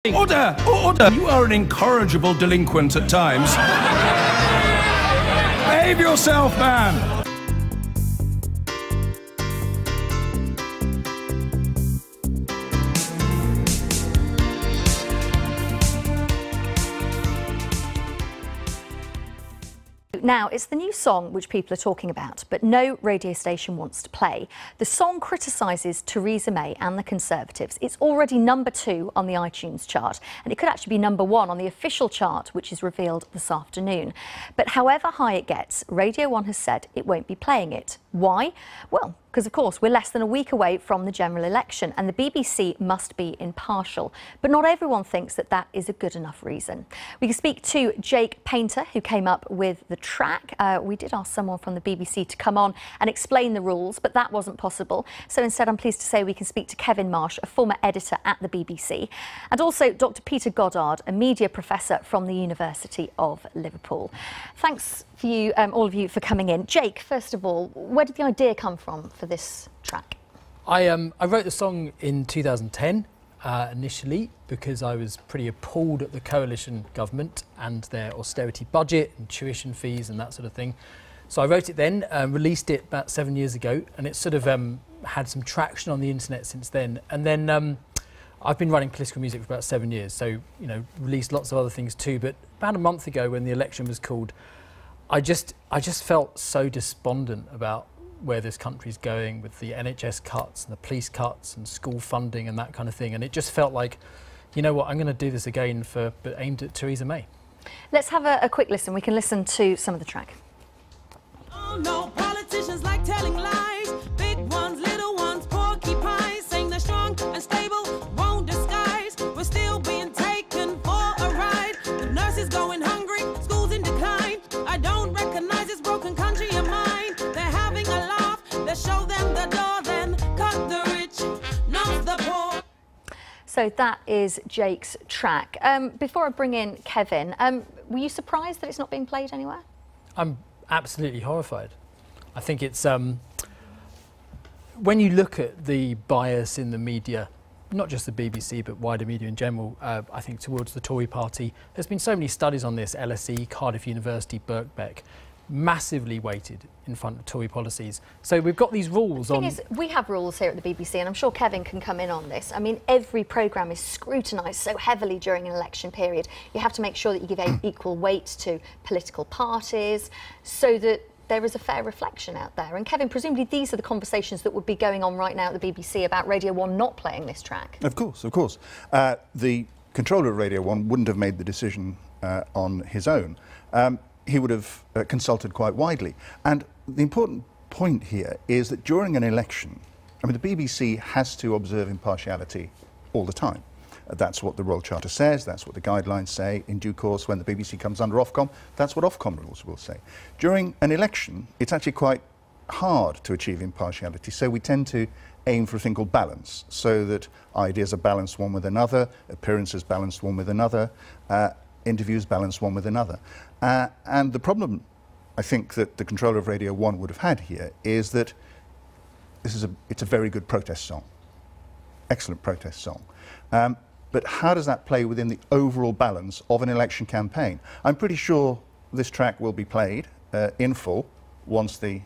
Order! Order! You are an incorrigible delinquent at times. Behave yourself, man! Now, it's the new song which people are talking about, but no radio station wants to play. The song criticises Theresa May and the Conservatives. It's already #2 on the iTunes chart, and it could actually be #1 on the official chart, which is revealed this afternoon. But however high it gets, Radio 1 has said it won't be playing it. Why? Well, because of course we're less than a week away from the general election and the BBC must be impartial. But not everyone thinks that that is a good enough reason. We can speak to Jake Painter, who came up with the track. We did ask someone from the BBC to come on and explain the rules, but that wasn't possible. So instead I'm pleased to say we can speak to Kevin Marsh, a former editor at the BBC, and also Dr. Peter Goddard, a media professor from the University of Liverpool. Thanks for you, all of you, for coming in. Jake, first of all, where did the idea come from for this track? I wrote the song in 2010 initially because I was pretty appalled at the coalition government and their austerity budget and tuition fees and that sort of thing. So I wrote it then, released it about 7 years ago, and it's sort of had some traction on the internet since then. And then I've been writing political music for about 7 years, so you know, released lots of other things too. But about a month ago, when the election was called, I just felt so despondent about where this country's going with the NHS cuts and the police cuts and school funding and that kind of thing. And it just felt like, you know what, I'm going to do this again but aimed at Theresa May. Let's have a quick listen. We can listen to some of the track. Oh no, politicians like telling lies. Big ones, little ones, porcupines, saying they're strong and stable, won't disguise. We're still being taken for a ride. The nurses going hungry, schools in decline. I don't recognize this broken country of mine. They're having a laugh, they show them the door, then cut the rich, not the poor. So that is Jake's track. Before I bring in Kevin, were you surprised that it's not being played anywhere? I'm absolutely horrified. I think it's when you look at the bias in the media, not just the BBC but wider media in general, I think towards the Tory party, there's been so many studies on this. LSE, Cardiff University, Birkbeck, massively weighted in front of Tory policies. So we've got these rules on... The thing is, we have rules here at the BBC, and I'm sure Kevin can come in on this. I mean, every programme is scrutinised so heavily during an election period. You have to make sure that you give equal weight to political parties so that there is a fair reflection out there. And Kevin, presumably these are the conversations that would be going on right now at the BBC about Radio 1 not playing this track. Of course, of course. The controller of Radio 1 wouldn't have made the decision on his own. He would have consulted quite widely. And the important point here is that during an election, I mean, the BBC has to observe impartiality all the time. That's what the Royal Charter says, that's what the guidelines say. In due course, when the BBC comes under Ofcom, that's what Ofcom rules will say. During an election, it's actually quite hard to achieve impartiality, so we tend to aim for a thing called balance, so that ideas are balanced one with another, appearances balanced one with another, interviews balanced one with another. And the problem, I think, that the controller of Radio 1 would have had here is that it's a very good protest song, excellent protest song. But how does that play within the overall balance of an election campaign? I'm pretty sure this track will be played in full once the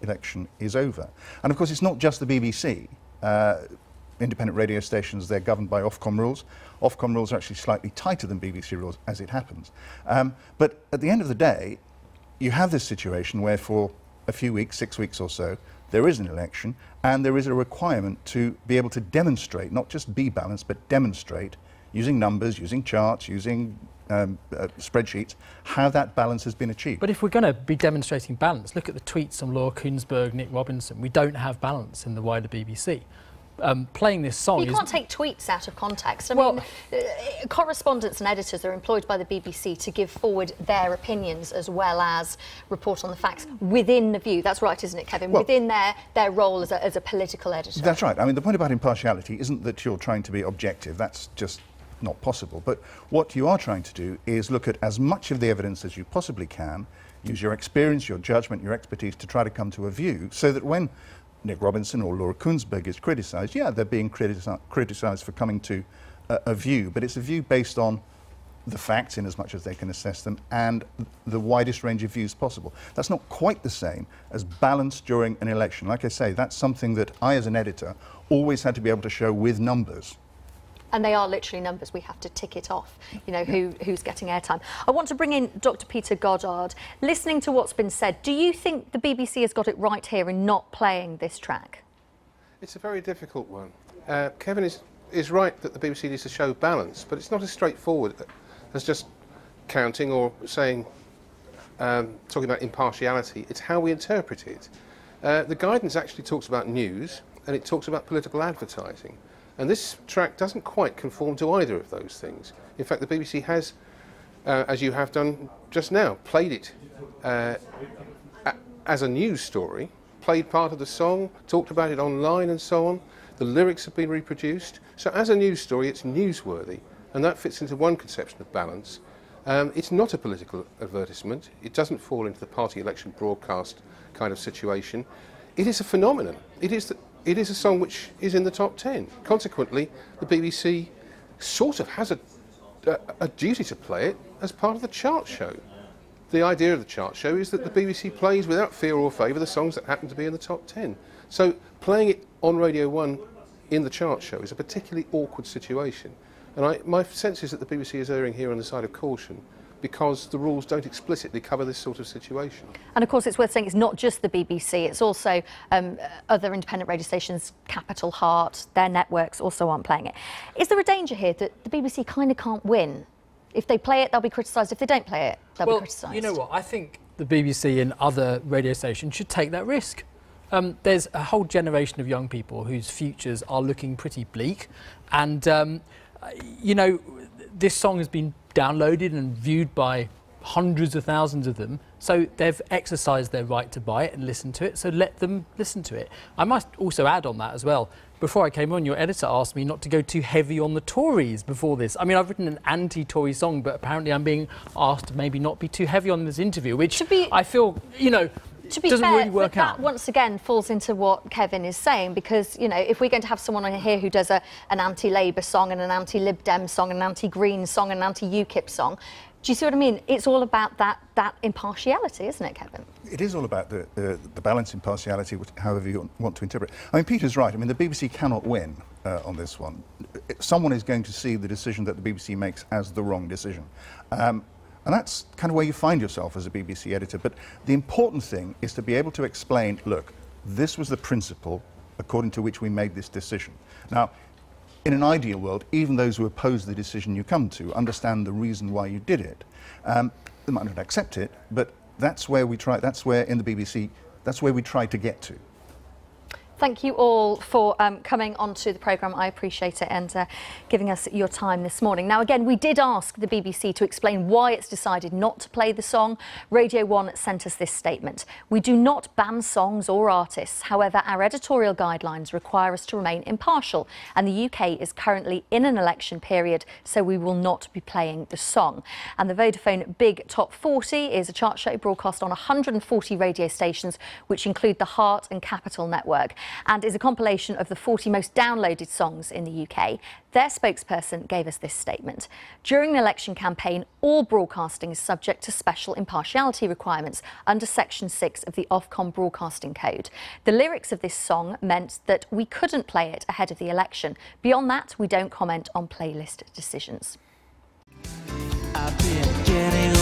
election is over. And of course, it's not just the BBC. Independent radio stations, they're governed by Ofcom rules. Ofcom rules are actually slightly tighter than BBC rules, as it happens. But at the end of the day, you have this situation where for a few weeks, 6 weeks or so, there is an election and there is a requirement to be able to demonstrate, not just be balanced, but demonstrate, using numbers, using charts, using spreadsheets, how that balance has been achieved. But if we're going to be demonstrating balance, look at the tweets from Laura Kuenssberg, Nick Robinson. We don't have balance in the wider BBC. Playing this song You can't take tweets out of context. I mean, correspondents and editors are employed by the BBC to give forward their opinions as well as report on the facts within the view. That's right, isn't it, Kevin? Well, within their role as a political editor. That's right. I mean, the point about impartiality isn't that you're trying to be objective. That's just not possible. But what you are trying to do is look at as much of the evidence as you possibly can, use your experience, your judgment, your expertise to try to come to a view so that when Nick Robinson or Laura Kuenssberg is criticised, yeah, they're being criticised for coming to a view, but it's a view based on the facts in as much as they can assess them and the widest range of views possible. That's not quite the same as balance during an election. Like I say, that's something that I, as an editor, always had to be able to show with numbers. And they are literally numbers. We have to tick it off, you know, who's getting airtime. I want to bring in Dr. Peter Goddard. Listening to what's been said, do you think the BBC has got it right here in not playing this track? It's a very difficult one. Kevin is right that the BBC needs to show balance, but it's not as straightforward as just counting or saying, talking about impartiality. It's how we interpret it. The guidance actually talks about news and it talks about political advertising. And this track doesn't quite conform to either of those things. In fact, the BBC has, as you have done just now, played it as a news story, played part of the song, talked about it online and so on. The lyrics have been reproduced. So as a news story, it's newsworthy. And that fits into one conception of balance. It's not a political advertisement. It doesn't fall into the party election broadcast kind of situation. It is a phenomenon. It is a song which is in the top 10. Consequently, the BBC sort of has a duty to play it as part of the chart show. The idea of the chart show is that the BBC plays without fear or favour the songs that happen to be in the top 10. So playing it on Radio 1 in the chart show is a particularly awkward situation. And my sense is that the BBC is erring here on the side of caution because the rules don't explicitly cover this sort of situation. And of course it's worth saying it's not just the BBC, it's also other independent radio stations, Capital Heart, their networks also aren't playing it. Is there a danger here that the BBC kind of can't win? If they play it, they'll be criticised. If they don't play it, they'll be criticised. You know what, I think the BBC and other radio stations should take that risk. There's a whole generation of young people whose futures are looking pretty bleak, and you know, this song has been downloaded and viewed by hundreds of thousands of them, so they've exercised their right to buy it and listen to it, so let them listen to it. I must also add on that as well, before I came on, your editor asked me not to go too heavy on the Tories before this. I mean, I've written an anti-Tory song, but apparently I'm being asked to maybe not be too heavy on this interview, which I feel, you know, to be doesn't fair, really work out. That once again falls into what Kevin is saying, because, you know, if we're going to have someone on here who does an anti-Labour song and an anti-Lib Dem song and an anti-Green song and an anti-UKIP song, do you see what I mean? It's all about that impartiality, isn't it, Kevin? It is all about the balance, impartiality, however you want to interpret it. I mean, Peter's right. I mean, the BBC cannot win on this one. Someone is going to see the decision that the BBC makes as the wrong decision. And that's kind of where you find yourself as a BBC editor. But the important thing is to be able to explain, look, this was the principle according to which we made this decision. Now, in an ideal world, even those who oppose the decision you come to understand the reason why you did it. They might not accept it, but that's where we try, that's where in the BBC, that's where we try to get to. Thank you all for coming onto the programme. I appreciate it, and giving us your time this morning. Now, again, we did ask the BBC to explain why it's decided not to play the song. Radio 1 sent us this statement. We do not ban songs or artists. However, our editorial guidelines require us to remain impartial, and the UK is currently in an election period, so we will not be playing the song. And the Vodafone Big Top 40 is a chart show broadcast on 140 radio stations, which include the Heart and Capital network, and is a compilation of the 40 most downloaded songs in the UK. Their spokesperson gave us this statement. During the election campaign, all broadcasting is subject to special impartiality requirements under Section 6 of the Ofcom Broadcasting Code. The lyrics of this song meant that we couldn't play it ahead of the election. Beyond that, we don't comment on playlist decisions. I've been getting